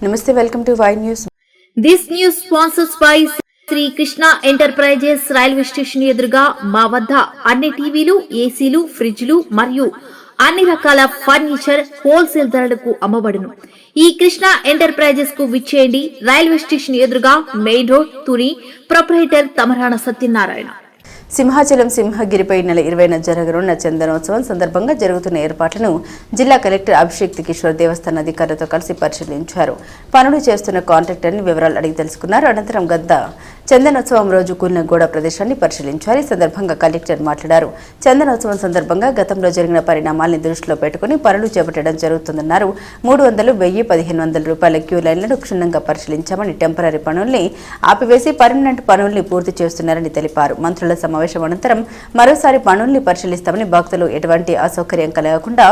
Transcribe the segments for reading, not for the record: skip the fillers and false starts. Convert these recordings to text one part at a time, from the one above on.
Namaste, welcome to Y News. This news sponsors by Shri Krishna enterprises railway station ఎదురుగా మా వద్ద అన్ని టీవీలు, ఏసీలు, ఫ్రిడ్జ్లు మరియు అన్ని రకాల ఫర్నిచర్ హోల్సేల్ ధరలకు అమ్మబడును. ఈ కృష్ణ ఎంటర్ప్రైజెస్ కు విచ్చేయండి. రైల్వే స్టేషన్ ఎదురుగా main road, Tuni. Proprietor Tamarana Satyanarayana. Simhachalam సింహగిరిపై నెల 20న జరగనున్న చందనోత్సవం సందర్భంగా జరుగుతున్న ఏర్పాట్లను జిల్లా కలెక్టర్ అభిషేక్ కిషోర్ దేవస్థాన అధికారులతో కలిసి పరిశీలించారు. పనులు చేస్తున్న కాంట్రాక్టర్ని వివరాలు అడిగి తెలుసుకున్నారు. అనంతరం గద్ద చందనోత్సవం రోజు కూలిన గోడ ప్రదేశాన్ని పరిశీలించారు. ఈ సందర్భంగా కలెక్టర్ మాట్లాడారు. చందనోత్సవం సందర్భంగా గతంలో జరిగిన పరిణామాలను దృష్టిలో పెట్టుకుని పనులు చేపట్టడం జరుగుతుందన్నారు. 300, 1000, 1500 రూపాయల క్యూ లైన్లను క్షుణ్ణంగా పరిశీలించామని, టెంపరీ పనుల్ని ఆపివేసి పర్మనెంట్ పనుల్ని పూర్తి చేస్తున్నారని తెలిపారు. మంత్రుల సమావేశం అనంతరం మరోసారి పనుల్ని పరిశీలిస్తామని, భక్తులు ఎటువంటి అసౌకర్యం కలగకుండా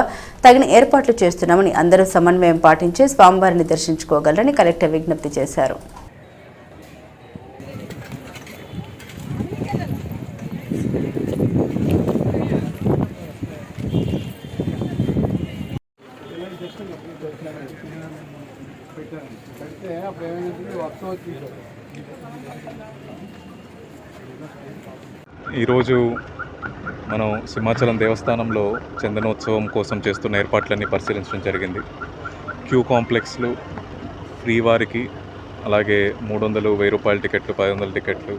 తగిన ఏర్పాట్లు చేస్తున్నామని, అందరూ సమన్వయం పాటించి స్వామివారిని దర్శించుకోగలరని కలెక్టర్ విజ్ఞప్తి చేశారు. ఈరోజు మనం సింహాచలం దేవస్థానంలో చందనోత్సవం కోసం చేస్తున్న ఏర్పాట్లన్నీ పరిశీలించడం జరిగింది. క్యూ కాంప్లెక్స్లు ఫ్రీ వారికి, అలాగే 300, 1000 రూపాయల టికెట్లు, 500 టికెట్లు,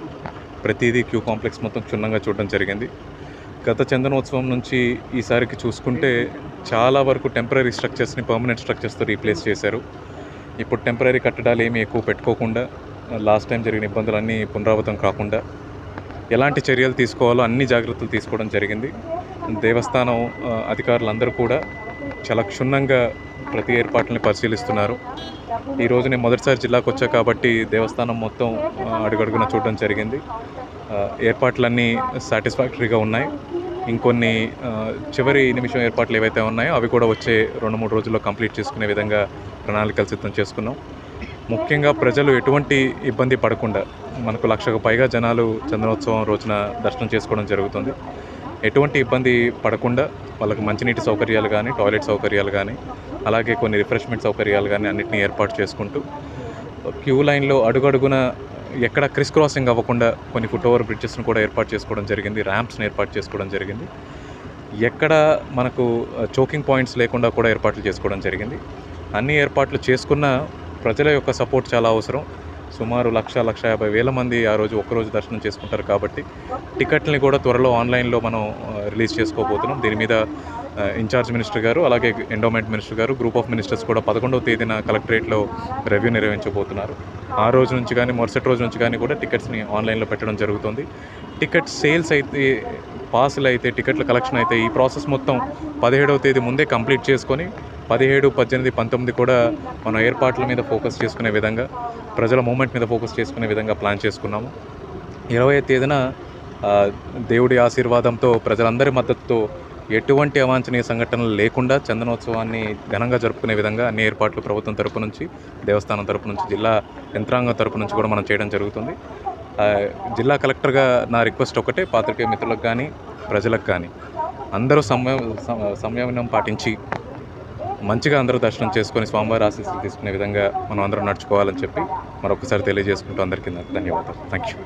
ప్రతిదీ క్యూ కాంప్లెక్స్ మొత్తం క్షుణ్ణంగా చూడడం జరిగింది. గత చందనోత్సవం నుంచి ఈసారికి చూసుకుంటే చాలా వరకు టెంపరీ స్ట్రక్చర్స్ని పర్మనెంట్ స్ట్రక్చర్స్తో రీప్లేస్ చేశారు. ఇప్పుడు టెంపరీ కట్టడాలు ఏమీ ఎక్కువ పెట్టుకోకుండా, లాస్ట్ టైం జరిగిన ఇబ్బందులన్నీ పునరావృతం కాకుండా ఎలాంటి చర్యలు తీసుకోవాలో అన్ని జాగ్రత్తలు తీసుకోవడం జరిగింది. దేవస్థానం అధికారులందరూ కూడా చాలా క్షుణ్ణంగా ప్రతి ఏర్పాట్లని పరిశీలిస్తున్నారు. ఈరోజు నేను మొదటిసారి జిల్లాకు వచ్చా కాబట్టి దేవస్థానం మొత్తం అడుగడుగున చూడడం జరిగింది. ఏర్పాట్లన్నీ సాటిస్ఫాక్టరీగా ఉన్నాయి. ఇంకొన్ని చివరి నిమిషం ఏర్పాట్లు ఏవైతే ఉన్నాయో అవి కూడా వచ్చే 2-3 రోజుల్లో కంప్లీట్ చేసుకునే విధంగా ప్రణాళికలు సిద్ధం చేసుకున్నాం. ముఖ్యంగా ప్రజలు ఎటువంటి ఇబ్బంది పడకుండా, మనకు 1,00,000కు పైగా జనాలు చందనోత్సవం రోజున దర్శనం చేసుకోవడం జరుగుతుంది. ఎటువంటి ఇబ్బంది పడకుండా వాళ్ళకి మంచినీటి సౌకర్యాలు కానీ, టాయిలెట్ సౌకర్యాలు కానీ, అలాగే కొన్ని రిఫ్రెష్మెంట్ సౌకర్యాలు కానీ అన్నింటినీ ఏర్పాటు చేసుకుంటూ క్యూ లైన్లో అడుగడుగున ఎక్కడ క్రిస్ క్రాసింగ్ అవ్వకుండా కొన్ని ఫుట్ ఓవర్ బ్రిడ్జెస్ను కూడా ఏర్పాటు చేసుకోవడం జరిగింది. ర్యాంప్స్ని ఏర్పాటు చేసుకోవడం జరిగింది. ఎక్కడ మనకు చోకింగ్ పాయింట్స్ లేకుండా కూడా ఏర్పాట్లు చేసుకోవడం జరిగింది. అన్ని ఏర్పాట్లు చేసుకున్న ప్రజల యొక్క సపోర్ట్ చాలా అవసరం. సుమారు 1,50,000 మంది ఆ రోజు ఒక్కరోజు దర్శనం చేసుకుంటారు కాబట్టి టికెట్ని కూడా త్వరలో ఆన్లైన్లో మనం రిలీజ్ చేసుకోబోతున్నాం. దీని మీద ఇన్ఛార్జ్ మినిస్టర్ గారు, అలాగే ఎండోమెంట్ మినిస్టర్ గారు, గ్రూప్ ఆఫ్ మినిస్టర్స్ కూడా 11వ తేదీన కలెక్టరేట్లో రివ్యూ నిర్వహించబోతున్నారు. ఆ రోజు నుంచి కానీ మరుసటి రోజు నుంచి కానీ కూడా టికెట్స్ని ఆన్లైన్లో పెట్టడం జరుగుతుంది. టికెట్ సేల్స్ అయితే, పాసులు అయితే, టికెట్ల కలెక్షన్ అయితే ఈ ప్రాసెస్ మొత్తం 17వ తేదీ ముందే కంప్లీట్ చేసుకొని 17, 18, 19 కూడా మనం ఏర్పాట్ల మీద ఫోకస్ చేసుకునే విధంగా, ప్రజల మూమెంట్ మీద ఫోకస్ చేసుకునే విధంగా ప్లాన్ చేసుకున్నాము. 20వ తేదీన దేవుడి ఆశీర్వాదంతో, ప్రజలందరి మద్దతుతో ఎటువంటి అవాంఛనీయ సంఘటనలు లేకుండా చందనోత్సవాన్ని ఘనంగా జరుపుకునే విధంగా అన్ని ఏర్పాట్లు ప్రభుత్వం తరపు నుంచి, దేవస్థానం తరపు నుంచి, జిల్లా యంత్రాంగం తరపు నుంచి కూడా మనం చేయడం జరుగుతుంది. జిల్లా కలెక్టర్గా నా రిక్వెస్ట్ ఒకటే, పాత్రికేయ మిత్రులకు కానీ ప్రజలకు కానీ అందరూ సంయమనం పాటించి మంచిగా అందరూ దర్శనం చేసుకొని స్వామివారి ఆశీస్సులు తీసుకునే విధంగా మనం అందరం నడుచుకోవాలని చెప్పి మరొకసారి తెలియజేసుకుంటూ అందరికీ ధన్యవాదాలు. Thank you.